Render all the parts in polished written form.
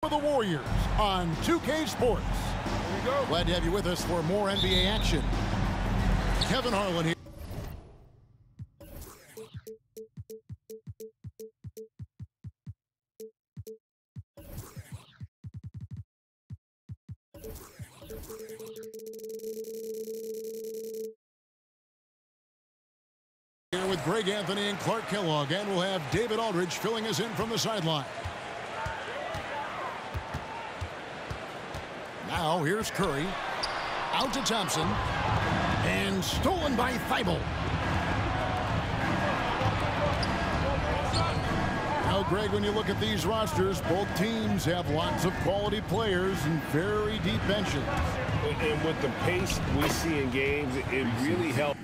For the Warriors on 2K Sports. Glad to have you with us for more NBA action. Kevin Harlan here. Here with Greg Anthony and Clark Kellogg, and we'll have David Aldridge filling us in from the sideline. Now here's Curry, out to Thompson, and stolen by Thibault. Now, Greg, when you look at these rosters, both teams have lots of quality players and very deep benches. And with the pace we see in games, it really helps.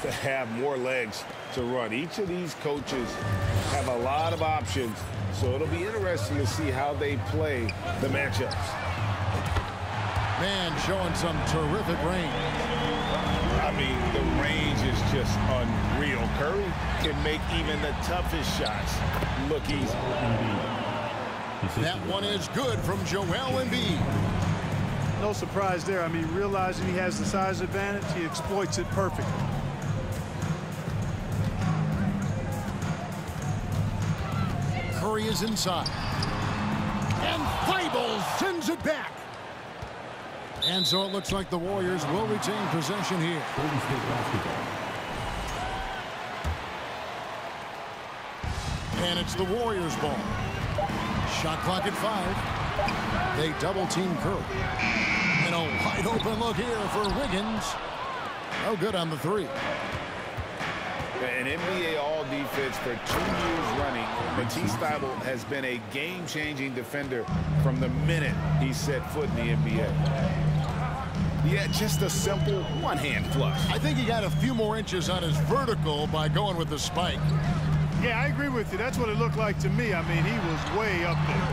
To have more legs to run. Each of these coaches have a lot of options, so it'll be interesting to see how they play the matchups. Man, showing some terrific range. I mean, the range is just unreal. Curry can make even the toughest shots look easy. That one is good from Joel Embiid. No surprise there. I mean, realizing he has the size advantage, he exploits it perfectly. Curry is inside. And Thibault sends it back. And so it looks like the Warriors will retain possession here. And it's the Warriors' ball. Shot clock at 5. They double-team Curry. And a wide-open look here for Wiggins. No good on the 3. An NBA All-Defense for 2 years running. Matisse Thybulle has been a game-changing defender from the minute he set foot in the NBA. Yeah, just a simple one-hand flush. I think he got a few more inches on his vertical by going with the spike. Yeah, I agree with you. That's what it looked like to me. I mean, he was way up there.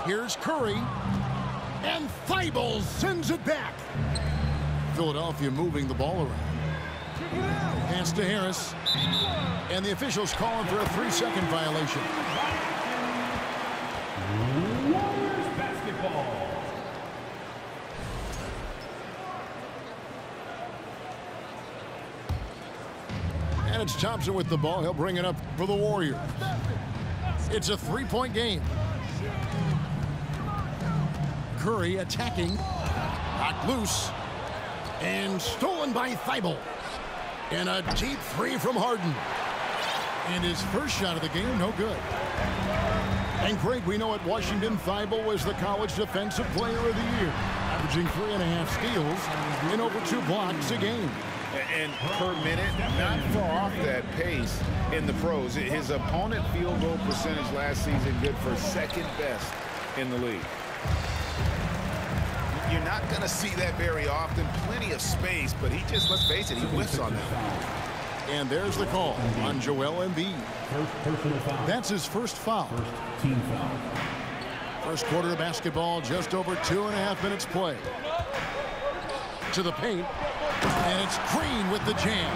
Here's Curry. And Thibault sends it back. Philadelphia moving the ball around. Pass to Harris. And the officials calling for a 3-second violation. Warriors basketball. And it's Thompson with the ball. He'll bring it up for the Warriors. It's a 3-point game. Curry attacking. Knocked loose. And stolen by Thibault. And a deep 3 from Harden. And his first shot of the game, no good. And Greg, we know at Washington, Thibault was the college defensive player of the year, averaging 3.5 steals and over 2 blocks a game. And per minute, not far off that pace in the pros. His opponent field goal percentage last season good for 2nd best in the league. You're not going to see that very often. Plenty of space, but he just, let's face it, he whiffs on that. And there's the call on Joel Embiid. That's his first foul. Team foul. First quarter of basketball, just over 2.5 minutes play. To the paint, and it's Green with the jam.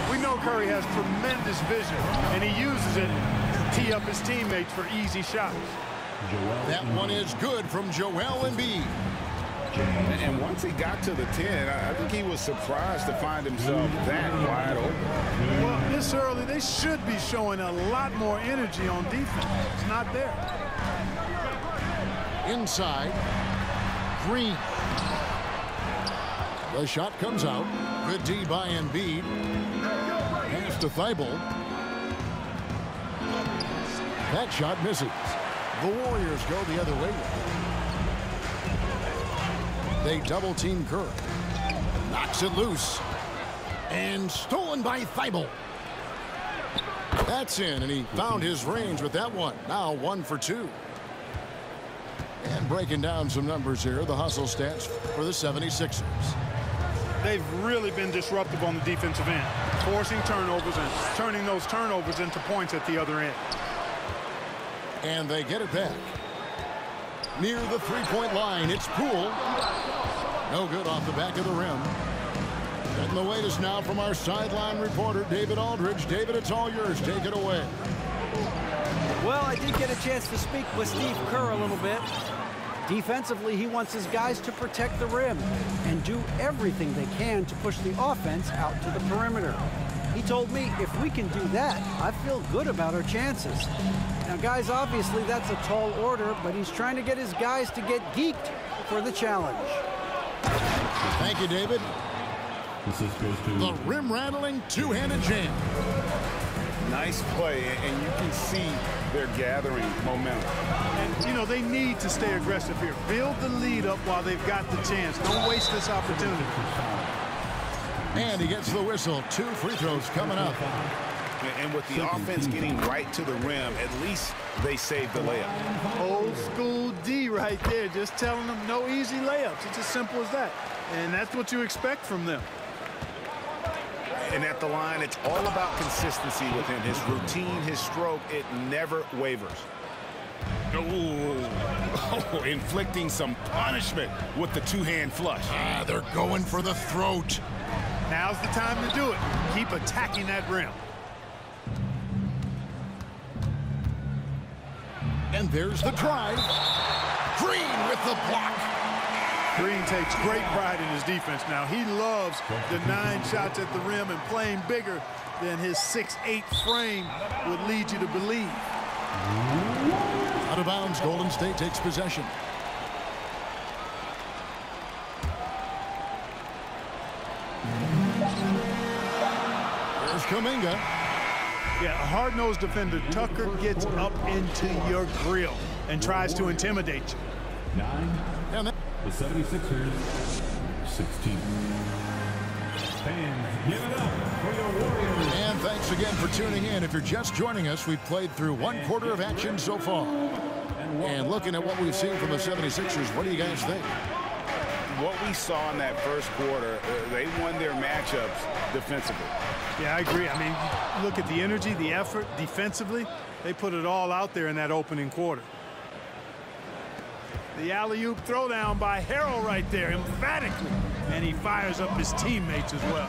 We know Curry has tremendous vision, and he uses it to tee up his teammates for easy shots. That one is good from Joel Embiid. And once he got to the 10, I think he was surprised to find himself that wide open. Well, this early, they should be showing a lot more energy on defense. It's not there. Inside, Green. The shot comes out. Good D by Embiid. Pass to Thibault. That shot misses. The Warriors go the other way. They double-team Curry. Knocks it loose. And stolen by Thibault. That's in, and he found his range with that one. Now 1 for 2. And breaking down some numbers here, the hustle stats for the 76ers. They've really been disruptive on the defensive end. forcing turnovers and turning those turnovers into points at the other end. And they get it back. Near the three-point line, it's Poole. No good off the back of the rim. Getting the latest now from our sideline reporter, David Aldridge. David, it's all yours. Take it away. Well, I did get a chance to speak with Steve Kerr a little bit. Defensively, he wants his guys to protect the rim and do everything they can to push the offense out to the perimeter. He told me if we can do that, I feel good about our chances. Now, guys, obviously that's a tall order, but he's trying to get his guys to get geeked for the challenge. Thank you, David. The rim-rattling two-handed jam. Nice play, and you can see they're gathering momentum. And, you know, they need to stay aggressive here. Build the lead up while they've got the chance. Don't waste this opportunity. And he gets the whistle. 2 free throws coming up. And with the offense getting right to the rim, at least they saved the layup. Old school D right there, just telling them no easy layups. It's as simple as that. And that's what you expect from them. And at the line, it's all about consistency with him. His routine, his stroke, it never wavers. Oh, inflicting some punishment with the two-hand flush. They're going for the throat. Now's the time to do it. Keep attacking that rim. And there's the drive. Green with the block. Green takes great pride in his defense now. He loves denying shots at the rim and playing bigger than his 6'8" frame would lead you to believe. Out of bounds, Golden State takes possession. There's Kuminga. Yeah, a hard-nosed defender. Tucker gets up into your grill and tries to intimidate you. 9. And The 76ers, 16. Fans, give it up for your Warriors. And thanks again for tuning in. If you're just joining us, we've played through 1 quarter of action so far. And looking at what we've seen from the 76ers, what do you guys think? What we saw in that first quarter, they won their matchups defensively. Yeah, I agree. I mean, look at the energy, the effort defensively. They put it all out there in that opening quarter. The alley-oop throwdown by Harrell right there, emphatically. And he fires up his teammates as well.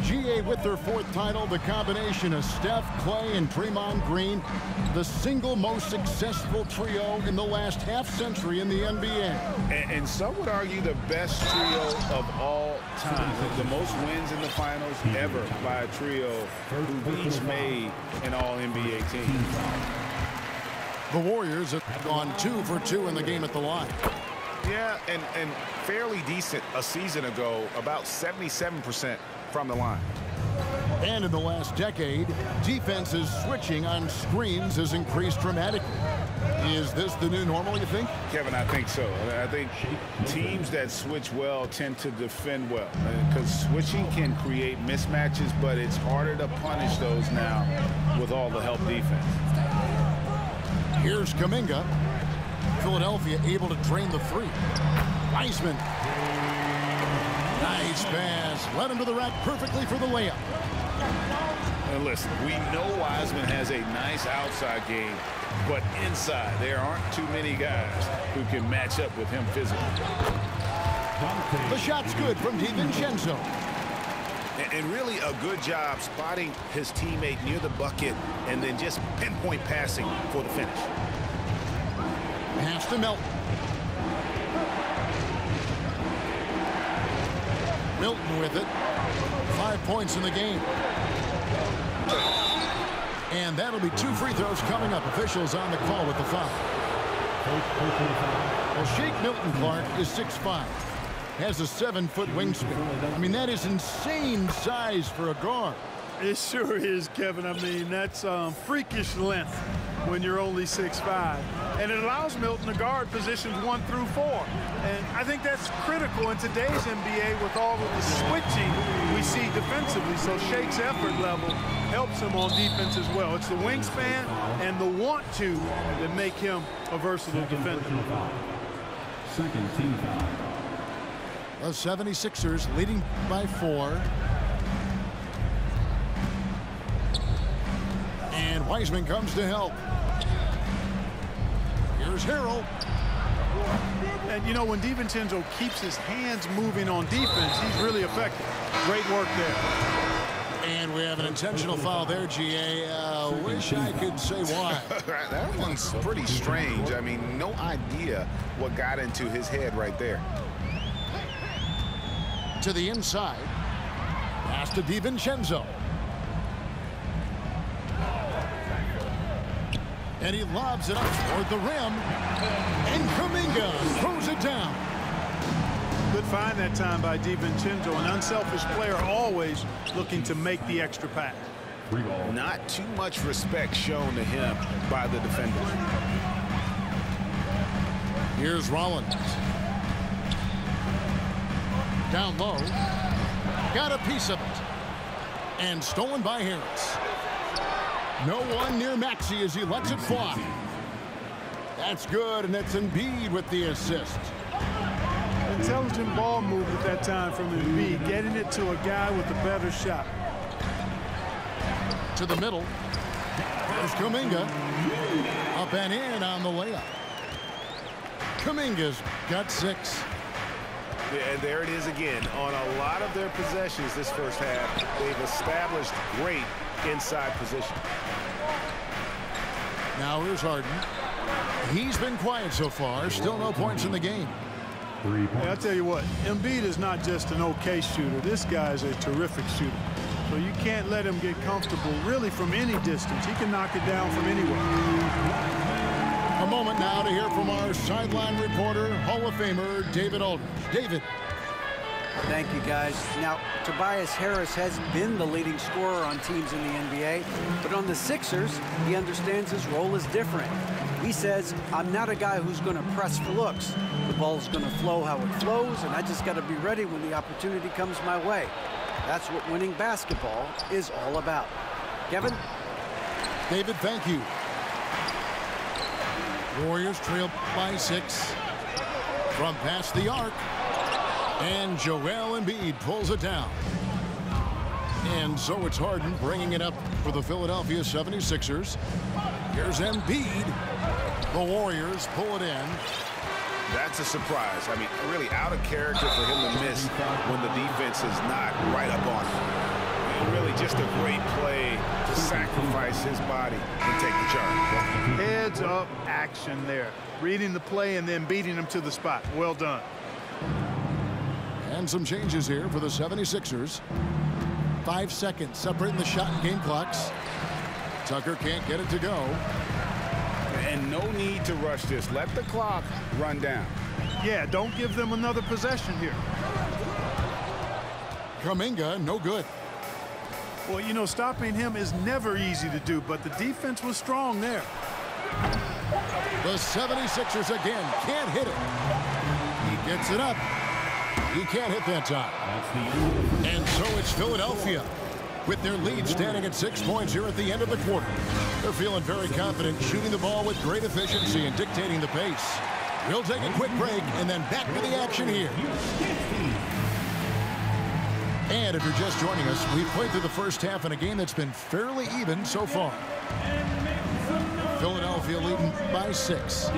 GA with their 4th title, the combination of Steph, Clay, and Draymond Green, the single most successful trio in the last half-century in the NBA. And some would argue the best trio of all time. The most wins in the finals ever by a trio who each made an All-NBA team. The Warriors have gone 2 for 2 in the game at the line. Yeah, and fairly decent a season ago, about 77% from the line. And in the last decade, defenses switching on screens has increased dramatically. Is this the new normal, you think? Kevin, I think so. I think teams that switch well tend to defend well, because switching can create mismatches, but it's harder to punish those now with all the help defense. Here's Kuminga. Philadelphia able to drain the 3. Wiseman. Nice pass. Led him to the rack perfectly for the layup. And listen, we know Wiseman has a nice outside game, but inside there aren't too many guys who can match up with him physically. The shot's good from DiVincenzo. And really a good job spotting his teammate near the bucket and then just pinpoint passing for the finish. Pass to Melton. Milton with it. 5 points in the game. And that'll be 2 free throws coming up. Officials on the call with the foul. Well, Shake Milton Clark is 6'5". Has a 7-foot wingspan. I mean, that is insane size for a guard. It sure is, Kevin. I mean, that's freakish length when you're only 6'5". And it allows Milton to guard positions 1 through 4. And I think that's critical in today's NBA with all of the switching we see defensively. So Shake's effort level helps him on defense as well. It's the wingspan and the want to that make him a versatile defender. Second team foul. The 76ers leading by 4. And Wiseman comes to help. Here's Harrell. And, you know, when DiVincenzo keeps his hands moving on defense, he's really effective. Great work there. And we have an intentional foul there, GA. Wish I could say why. That one's pretty strange. I mean, no idea what got into his head right there. To the inside. Pass to DiVincenzo. And he lobs it up toward the rim. And Kuminga throws it down. Good find that time by DiVincenzo, an unselfish player always looking to make the extra pass. Not too much respect shown to him by the defenders. Here's Rollins. Down low. Got a piece of it. And stolen by Harris. No one near Maxey as he lets it fly. That's good, and it's Embiid with the assist. Intelligent ball move at that time from Embiid, getting it to a guy with a better shot. To the middle. There's Kuminga. Up and in on the layup. Kuminga's got 6. Yeah, and there it is again. On a lot of their possessions this first half, they've established great inside position. Now here's Harden. He's been quiet so far. Still no points in the game. Hey, I'll tell you what, Embiid is not just an okay shooter. This guy is a terrific shooter. So you can't let him get comfortable really from any distance. He can knock it down from anywhere. A moment now to hear from our sideline reporter, Hall of Famer David Aldridge. David. Thank you, guys. Now, Tobias Harris has been the leading scorer on teams in the NBA, but on the Sixers, he understands his role is different. He says, I'm not a guy who's going to press for looks. The ball's going to flow how it flows, and I just got to be ready when the opportunity comes my way. That's what winning basketball is all about. Kevin? David, thank you. Warriors trail by 6 from past the arc. And Joel Embiid pulls it down. And so it's Harden bringing it up for the Philadelphia 76ers. Here's Embiid. The Warriors pull it in. That's a surprise. I mean, really out of character for him to miss when the defense is not right up on him. And really just a great play to sacrifice his body and take the charge. Heads up action there. Reading the play and then beating him to the spot. Well done. And some changes here for the 76ers. 5 seconds separating the shot and game clocks. Tucker can't get it to go. And no need to rush this. Let the clock run down. Yeah, don't give them another possession here. Kuminga, no good. Well, you know, stopping him is never easy to do, but the defense was strong there. The 76ers again can't hit it. He gets it up. He can't hit that time. And so it's Philadelphia with their lead standing at 6 points here at the end of the quarter. They're feeling very confident, shooting the ball with great efficiency and dictating the pace. We'll take a quick break and then back to the action here. And if you're just joining us, we've played through the first half in a game that's been fairly even so far. Philadelphia leading by 6.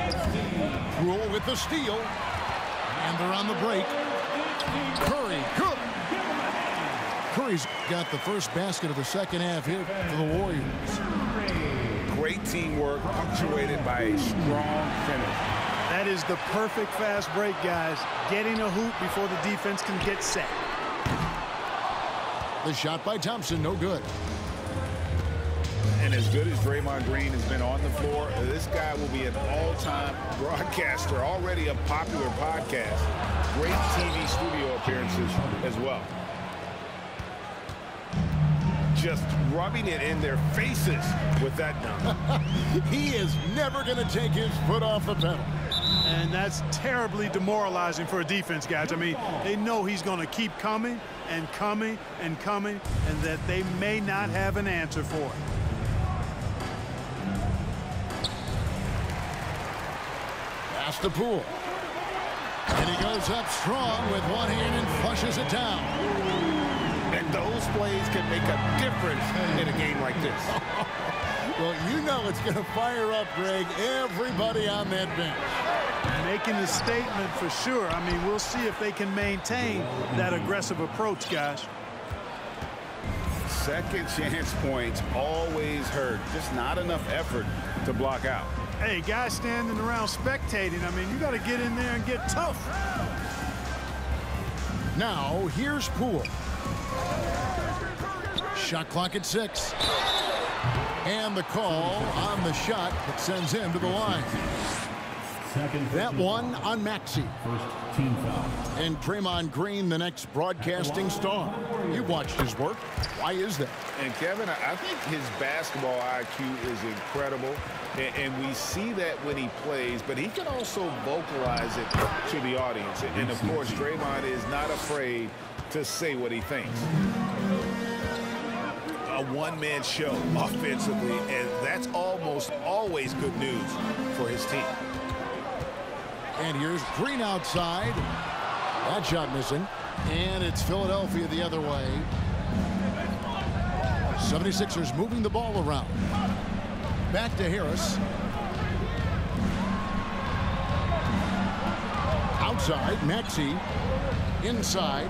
Rule with the steal. And they're on the break. Curry, good. Curry's got the first basket of the second half here for the Warriors. Great teamwork punctuated by a strong finish. That is the perfect fast break, guys. Getting a hoop before the defense can get set. The shot by Thompson, no good. And as good as Draymond Green has been on the floor, this guy will be an all-time broadcaster, already a popular podcast. Great TV studio appearances as well. Just rubbing it in their faces with that dunk. He is never going to take his foot off the pedal. And that's terribly demoralizing for a defense, guys. I mean, they know he's going to keep coming and coming and coming, and that they may not have an answer for it. Pass to Poole. And he goes up strong with one hand and flushes it down. And those plays can make a difference in a game like this. Well, you know it's going to fire up, Greg, everybody on that bench. Making a statement for sure. I mean, we'll see if they can maintain that aggressive approach, guys. Second chance points always hurt. Just not enough effort to block out. Hey, guys standing around spectating, I mean, you got to get in there and get tough. Now, here's Poole. Shot clock at 6. And the call on the shot that sends him to the line. That one on Maxey. First team foul. And Draymond Green, the next broadcasting star. You've watched his work. Why is that? And Kevin, I think his basketball IQ is incredible. And we see that when he plays, but he can also vocalize it to the audience. And of course, Draymond is not afraid to say what he thinks. A one-man show offensively, and that's almost always good news for his team. And here's Green outside. That shot missing. And it's Philadelphia the other way. 76ers moving the ball around. Back to Harris. Outside, Maxey. Inside.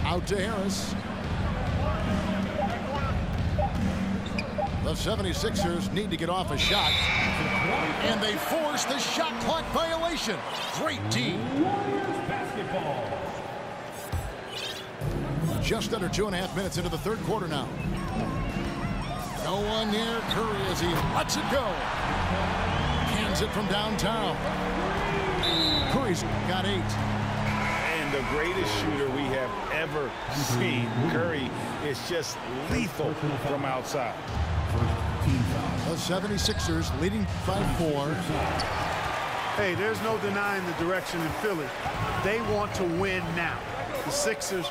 Out to Harris. The 76ers need to get off a shot. And they force the shot clock violation. Great team. Just under 2.5 minutes into the third quarter now. No one near Curry as he lets it go. Hands it from downtown. Curry's got 8. And the greatest shooter we have ever seen. Curry is just lethal from outside. The 76ers leading by 4. Hey, there's no denying the direction in Philly. They want to win now. The Sixers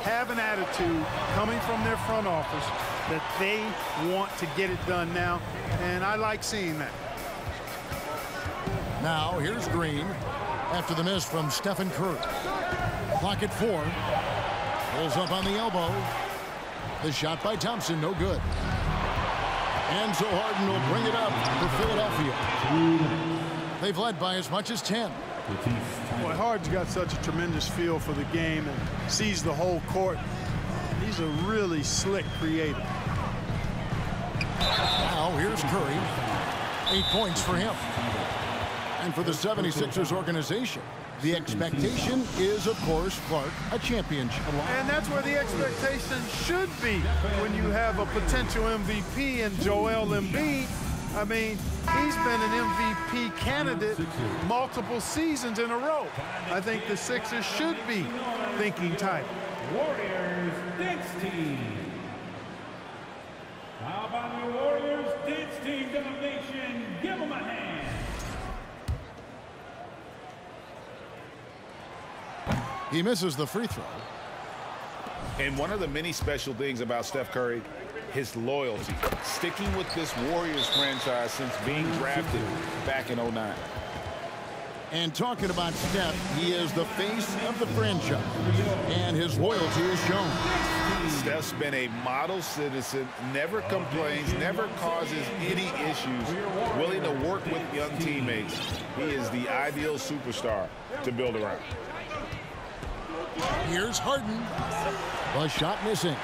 have an attitude coming from their front office that they want to get it done now, and I like seeing that. Now here's Green after the miss from Stephen Curry. Clock at 4. Pulls up on the elbow. The shot by Thompson, no good. And so Harden will bring it up for Philadelphia. They've led by as much as 10. Boy, Harden's got such a tremendous feel for the game and sees the whole court. He's a really slick creator. Now here's Curry. 8 points for him. And for the 76ers organization, the expectation is, of course, Clark, a championship. And that's where the expectation should be when you have a potential MVP in Joel Embiid. I mean, he's been an MVP candidate multiple seasons in a row. I think the Sixers should be thinking title. Warriors dance team. How about the Warriors dance team delegation? Give them a hand. He misses the free throw. And one of the many special things about Steph Curry, his loyalty, sticking with this Warriors franchise since being drafted back in '09. And talking about Steph, he is the face of the franchise, and his loyalty is shown. Steph's been a model citizen, never complains, never causes any issues, willing to work with young teammates. He is the ideal superstar to build around. Here's Harden. The shot missing.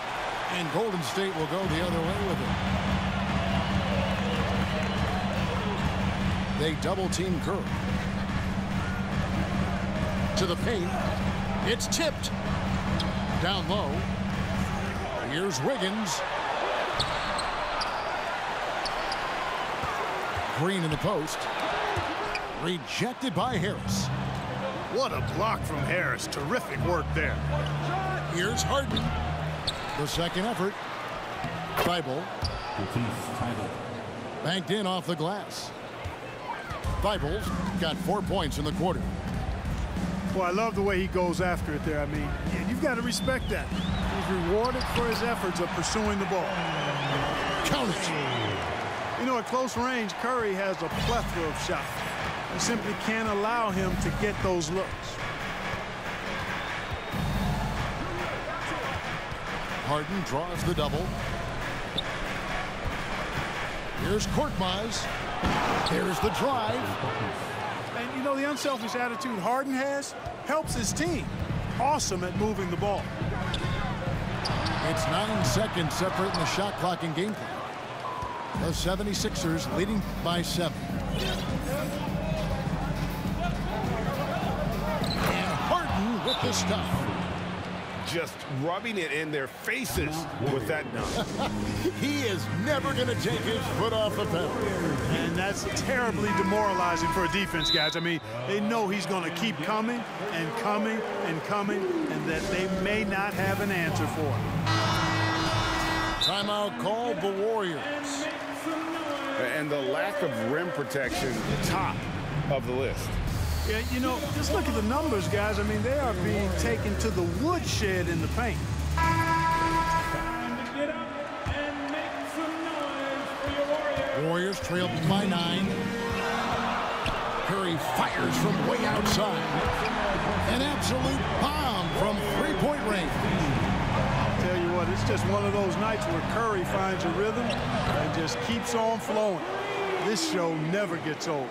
And Golden State will go the other way with it. They double team Curry. To the paint. It's tipped. Down low. Here's Wiggins. Green in the post. Rejected by Harris. What a block from Harris. Terrific work there. Here's Harden. The second effort. Thibault. Banked in off the glass. Thibault got 4 points in the quarter. Well, I love the way he goes after it there. I mean, you've got to respect that. He's rewarded for his efforts of pursuing the ball. Count it. You know, at close range, Curry has a plethora of shots. You simply can't allow him to get those looks. Harden draws the double. Here's Korkmaz. There's the drive. And, you know, the unselfish attitude Harden has helps his team. Awesome at moving the ball. It's 9 seconds separating the shot clock and game clock. The 76ers leading by 7. And Harden with the stuff. Just rubbing it in their faces with that dunk. He is never going to take his foot off the pedal. And that's terribly demoralizing for a defense, guys. I mean, they know he's going to keep coming and coming and coming, and that they may not have an answer for him. Timeout called the Warriors. And the lack of rim protection, top of the list. Yeah, you know, just look at the numbers, guys. I mean, they are being taken to the woodshed in the paint. Time to get up and make some noise for your Warriors. Warriors trail by 9. Curry fires from way outside. An absolute bomb from three-point range. Tell you what, it's just one of those nights where Curry finds a rhythm and just keeps on flowing. This show never gets old.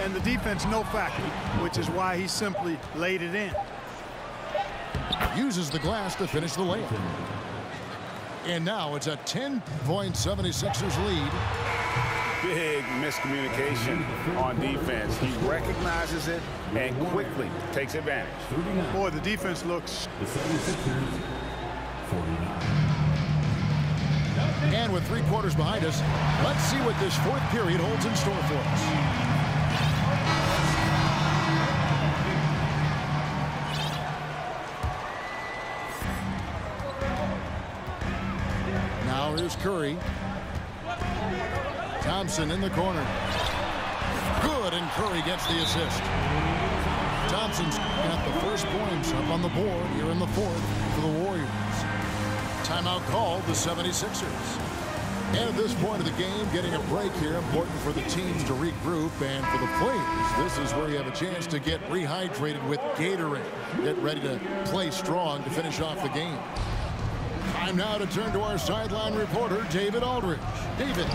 And the defense no factor, which is why he simply laid it in. Uses the glass to finish the layup. And now it's a 10-point 76ers lead. Big miscommunication on defense. He recognizes it and quickly takes advantage. Boy, the defense looks... And with 3 quarters behind us, let's see what this 4th period holds in store for us. Now here's Curry. Thompson in the corner. Good, and Curry gets the assist. Thompson's got the first points up on the board here in the 4th for the Warriors. Timeout called the 76ers. And at this point of the game, getting a break here, important for the teams to regroup, and for the players, this is where you have a chance to get rehydrated with Gatorade. Get ready to play strong to finish off the game. Time now to turn to our sideline reporter, David Aldridge. David.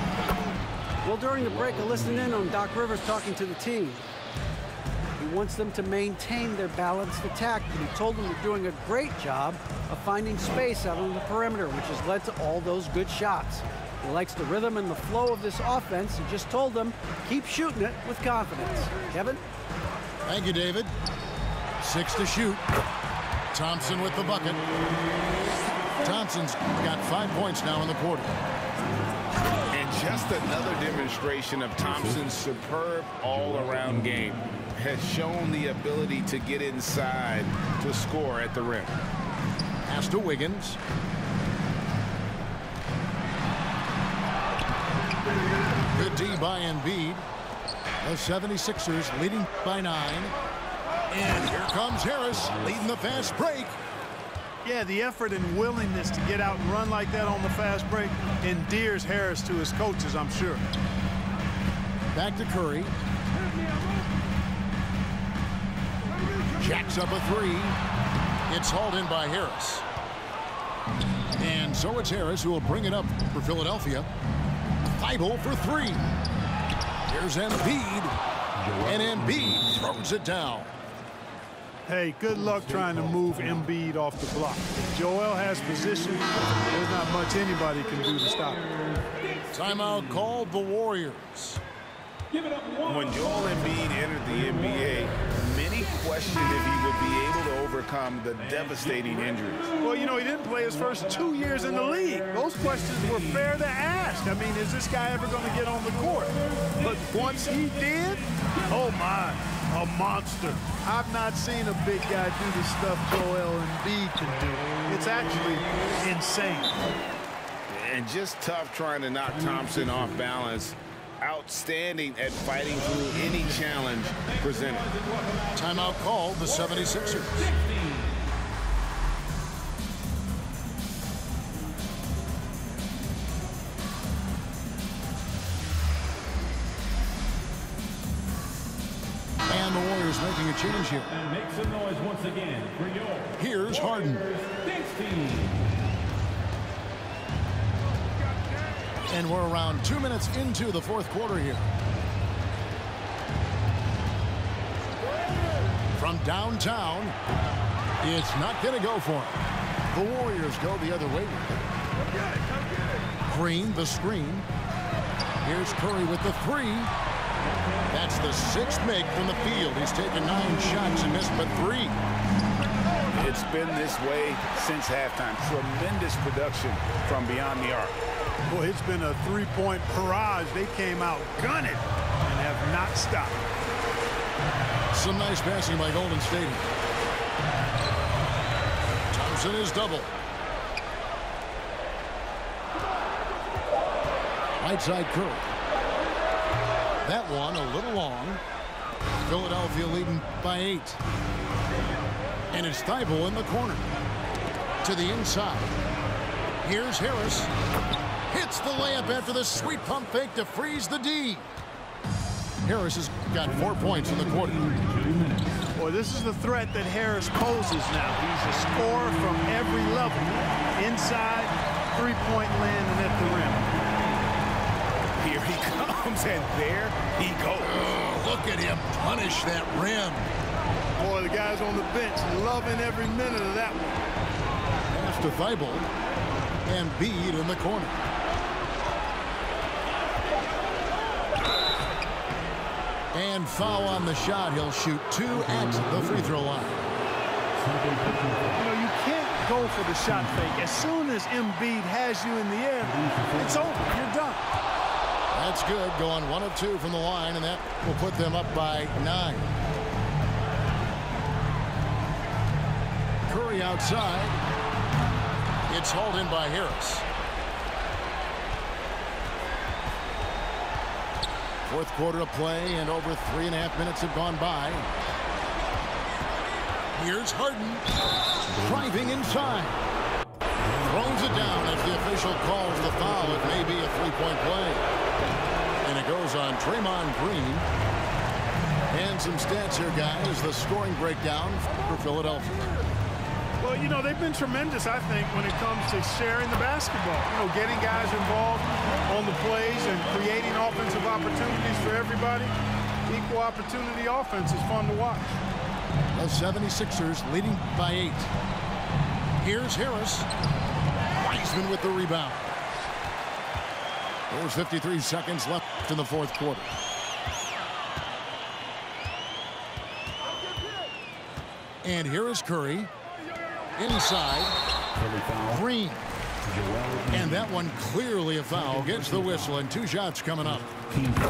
Well, during the break, I listened in on Doc Rivers talking to the team. He wants them to maintain their balanced attack, but he told them they're doing a great job of finding space out on the perimeter, which has led to all those good shots. He likes the rhythm and the flow of this offense. He just told them, keep shooting it with confidence. Kevin? Thank you, David. 6 to shoot. Thompson with the bucket. Thompson's got 5 points now in the quarter. And just another demonstration of Thompson's superb all-around game. Has shown the ability to get inside to score at the rim. Pass to Wiggins. Good D by Embiid. The 76ers leading by 9. And here comes Harris leading the fast break. Yeah, the effort and willingness to get out and run like that on the fast break endears Harris to his coaches, I'm sure. Back to Curry. Jacks up a 3. It's hauled in by Harris. And so it's Harris who will bring it up for Philadelphia. Thibault for 3. Here's Embiid. And Embiid throws it down. Hey, good luck trying to move Embiid off the block. If Joel has position, there's not much anybody can do to stop him. Timeout called the Warriors. When Joel Embiid entered the NBA, many questioned if he would be able to overcome the devastating injuries. Well, you know, he didn't play his first 2 years in the league. Those questions were fair to ask. I mean, is this guy ever going to get on the court? But once he did, oh my, a monster. I've not seen a big guy do the stuff Joel Embiid can do. It's actually insane. And just tough trying to knock Thompson off balance. Outstanding at fighting through any challenge presented. Timeout called the 76ers. And the Warriors making a change here. And make some noise once again for your Here's Harden. Dance team. And we're around 2 minutes into the fourth quarter here. From downtown, it's not going to go for him. The Warriors go the other way. Green, the screen. Here's Curry with the three. That's the sixth make from the field. He's taken 9 shots and missed but 3. It's been this way since halftime. Tremendous production from beyond the arc. Boy, it's been a three-point barrage. They came out gunning and have not stopped. Some nice passing by Golden State. Thompson is double. Right side Curry. That one a little long. Philadelphia leading by 8. And it's Thibault in the corner. To the inside. Here's Harris. Hits the layup after the sweet pump fake to freeze the D. Harris has got 4 points in the quarter. Boy, this is the threat that Harris poses now. He's a scorer from every level. Inside, three-point land, and at the rim. Here he comes, and there he goes. Oh, look at him punish that rim. Boy, the guys on the bench loving every minute of that one. Pass to Thibault. And Embiid in the corner. And foul on the shot. He'll shoot 2 at the free throw line. You know, you can't go for the shot fake. As soon as Embiid has you in the air, it's over. You're done. That's good. Going 1 of 2 from the line, and that will put them up by 9. Curry outside. It's hauled in by Harris. Fourth quarter of play, and over 3.5 minutes have gone by. Here's Harden. Driving inside. Throws it down as the official calls the foul. It may be a three-point play. And it goes on Draymond Green. And some stats here, guys. The scoring breakdown for Philadelphia. Well, you know, they've been tremendous, I think, when it comes to sharing the basketball. You know, getting guys involved on the plays and creating offensive opportunities for everybody. Equal opportunity offense is fun to watch. The 76ers leading by 8. Here's Harris. Wiseman with the rebound. There's 53 seconds left in the fourth quarter. And here is Curry. Inside. Green. And that one clearly a foul. Gets the whistle, and 2 shots coming up.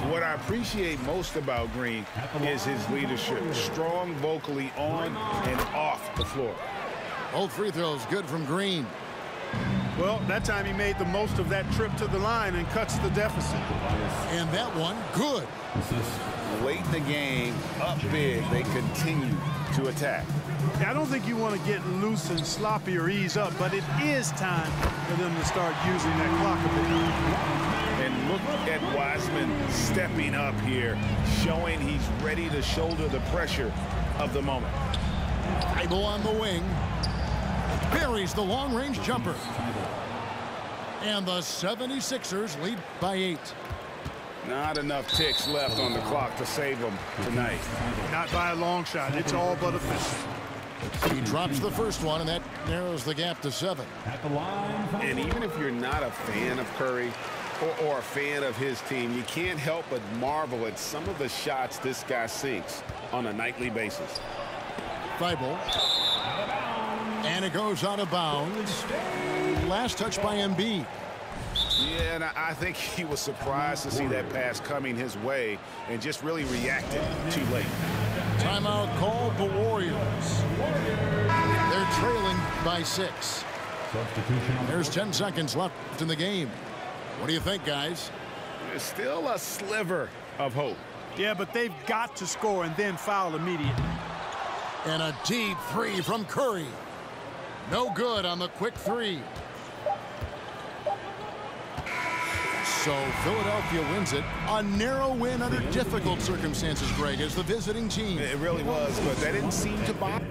What I appreciate most about Green is his leadership. Strong vocally on and off the floor. Both free throws good from Green. Well, that time he made the most of that trip to the line and cuts the deficit. And that one good. Late in the game, up big, they continue to attack. I don't think you want to get loose and sloppy or ease up, but it is time for them to start using that clock a bit. And look at Wiseman stepping up here, showing he's ready to shoulder the pressure of the moment. Thibault on the wing. Buries the long-range jumper. And the 76ers lead by 8. Not enough ticks left on the clock to save them tonight. Not by a long shot. It's all but official. He drops the first one, and that narrows the gap to 7. And even if you're not a fan of Curry or a fan of his team, you can't help but marvel at some of the shots this guy sinks on a nightly basis. Thibault. And it goes out of bounds. Last touch by Embiid. Yeah, and I think he was surprised to see that pass coming his way and just really reacted too late. Timeout called the Warriors. They're trailing by 6. There's 10 seconds left in the game. What do you think, guys? There's still a sliver of hope. Yeah, but they've got to score and then foul immediately. And a deep 3 from Curry. No good on the quick 3. So Philadelphia wins it. A narrow win under difficult circumstances, Greg, as the visiting team. It really was, but that didn't seem to bother.